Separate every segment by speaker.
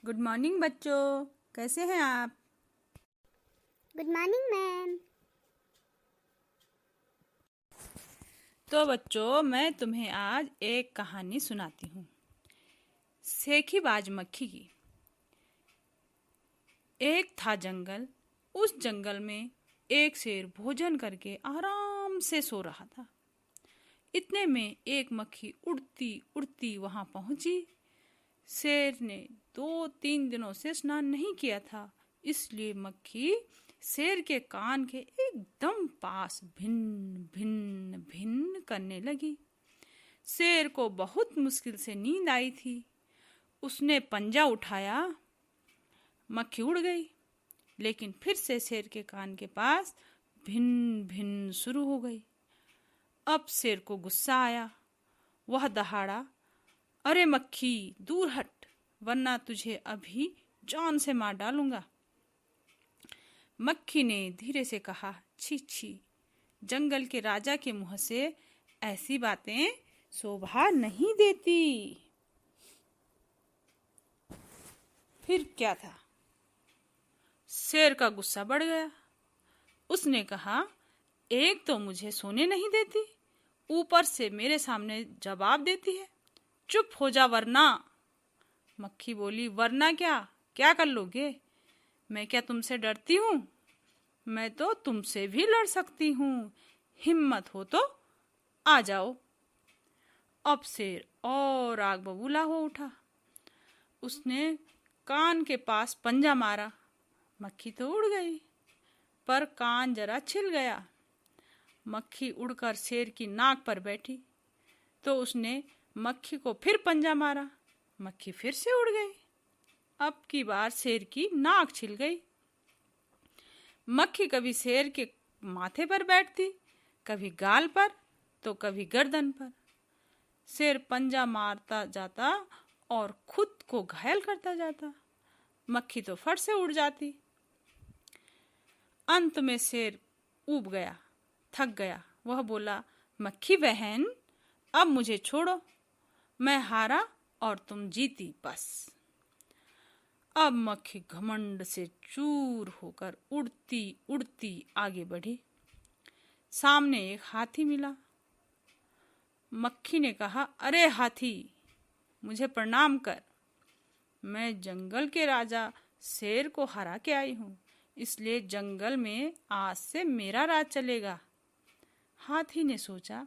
Speaker 1: Good morning बच्चों, कैसे हैं आप?
Speaker 2: Good morning ma'am.
Speaker 1: तो बच्चों, मैं तुम्हें आज एक कहानी सुनाती हूँ, सेखीबाज मक्खी की। एक था जंगल। उस जंगल में एक शेर भोजन करके आराम से सो रहा था। इतने में एक मक्खी उड़ती उड़ती वहां पहुंची। शेर ने 2-3 दिनों से स्नान नहीं किया था, इसलिए मक्खी शेर के कान के एकदम पास भिन्न भिन्न भिन्न करने लगी। शेर को बहुत मुश्किल से नींद आई थी। उसने पंजा उठाया, मक्खी उड़ गई, लेकिन फिर से शेर के कान के पास भिन्न भिन्न शुरू हो गई। अब शेर को गुस्सा आया। वह दहाड़ा, अरे मक्खी, दूर हट, वरना तुझे अभी जान से मार डालूंगा। मक्खी ने धीरे से कहा, छी छी, जंगल के राजा के मुंह से ऐसी बातें शोभा नहीं देती। फिर क्या था, शेर का गुस्सा बढ़ गया। उसने कहा, एक तो मुझे सोने नहीं देती, ऊपर से मेरे सामने जवाब देती है। चुप हो जा वरना। मक्खी बोली, वरना क्या? क्या कर लोगे? मैं क्या तुमसे डरती हूँ? मैं तो तुमसे भी लड़ सकती हूँ। हिम्मत हो तो आ जाओ। अब शेर और आग बबूला हो उठा। उसने कान के पास पंजा मारा। मक्खी तो उड़ गई, पर कान जरा छिल गया। मक्खी उड़कर शेर की नाक पर बैठी, तो उसने मक्खी को फिर पंजा मारा। मक्खी फिर से उड़ गई। अब की बार शेर की नाक छिल गई। मक्खी कभी शेर के माथे पर बैठती, कभी गाल पर, तो कभी गर्दन पर। शेर पंजा मारता जाता और खुद को घायल करता जाता। मक्खी तो फट से उड़ जाती। अंत में शेर ऊब गया, थक गया। वह बोला, मक्खी बहन, अब मुझे छोड़ो। मैं हारा और तुम जीती, बस। अब मक्खी घमंड से चूर होकर उड़ती उड़ती आगे बढ़ी। सामने एक हाथी मिला। मक्खी ने कहा, अरे हाथी, मुझे प्रणाम कर। मैं जंगल के राजा शेर को हरा के आई हूँ, इसलिए जंगल में आज से मेरा राज चलेगा। हाथी ने सोचा,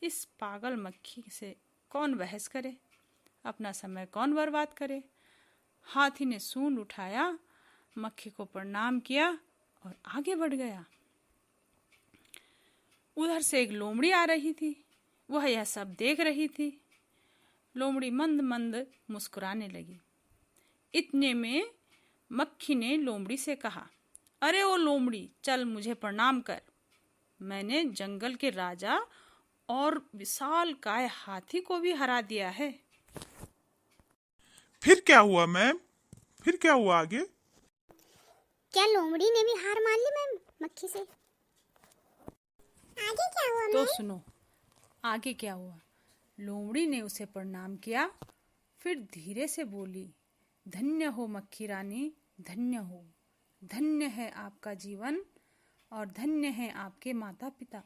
Speaker 1: इस पागल मक्खी से कौन बहस करे, अपना समय कौन बर्बाद करे। हाथी ने सूंड उठाया, मक्खी को प्रणाम किया और आगे बढ़ गया। उधर से एक लोमड़ी आ रही थी। वह यह सब देख रही थी। लोमड़ी मंद मंद मुस्कुराने लगी। इतने में मक्खी ने लोमड़ी से कहा, अरे ओ लोमड़ी, चल मुझे प्रणाम कर। मैंने जंगल के राजा और विशालकाय हाथी को भी हरा दिया है।
Speaker 3: फिर क्या हुआ मैम? फिर क्या हुआ आगे?
Speaker 2: क्या लोमड़ी ने भी हार मान ली मैम मक्खी से? आगे क्या हुआ
Speaker 1: तो
Speaker 2: मैम?
Speaker 1: सुनो, आगे क्या हुआ। लोमड़ी ने उसे प्रणाम किया, फिर धीरे से बोली, धन्य हो मक्खी रानी, धन्य हो। धन्य है आपका जीवन और धन्य है आपके माता पिता।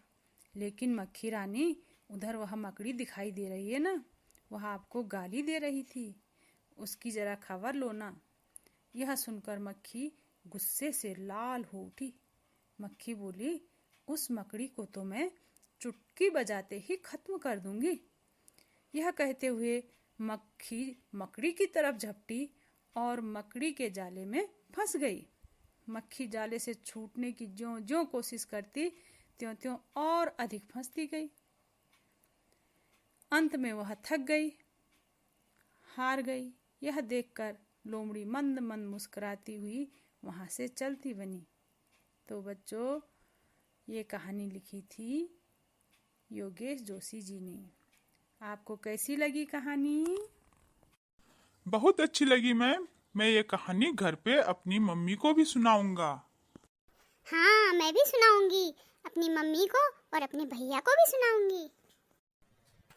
Speaker 1: लेकिन मक्खी रानी, उधर वह मकड़ी दिखाई दे रही है ना, वह आपको गाली दे रही थी, उसकी जरा खबर लो ना। यह सुनकर मक्खी गुस्से से लाल हो उठी। मक्खी बोली, उस मकड़ी को तो मैं चुटकी बजाते ही खत्म कर दूंगी। यह कहते हुए मक्खी मकड़ी की तरफ झपटी और मकड़ी के जाले में फंस गई। मक्खी जाले से छूटने की ज्यों ज्यों कोशिश करती, त्यों त्यों और अधिक फंसती गई। अंत में वह थक गई, हार गई। यह देखकर लोमड़ी मंद मंद मुस्कुराती हुई वहां से चलती बनी। तो बच्चों, ये कहानी लिखी थी योगेश जोशी जी ने। आपको कैसी लगी कहानी?
Speaker 3: बहुत अच्छी लगी मैम। मैं ये कहानी घर पे अपनी मम्मी को भी सुनाऊंगा।
Speaker 2: हाँ, मैं भी सुनाऊंगी, अपनी मम्मी को और अपने भैया को भी सुनाऊंगी।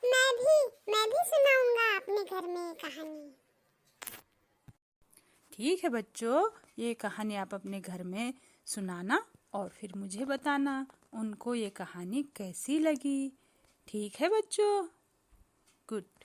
Speaker 2: मैं भी सुनाऊंगा अपने घर में कहानी।
Speaker 1: ठीक है बच्चों, ये कहानी आप अपने घर में सुनाना और फिर मुझे बताना उनको ये कहानी कैसी लगी। ठीक है बच्चों, गुड।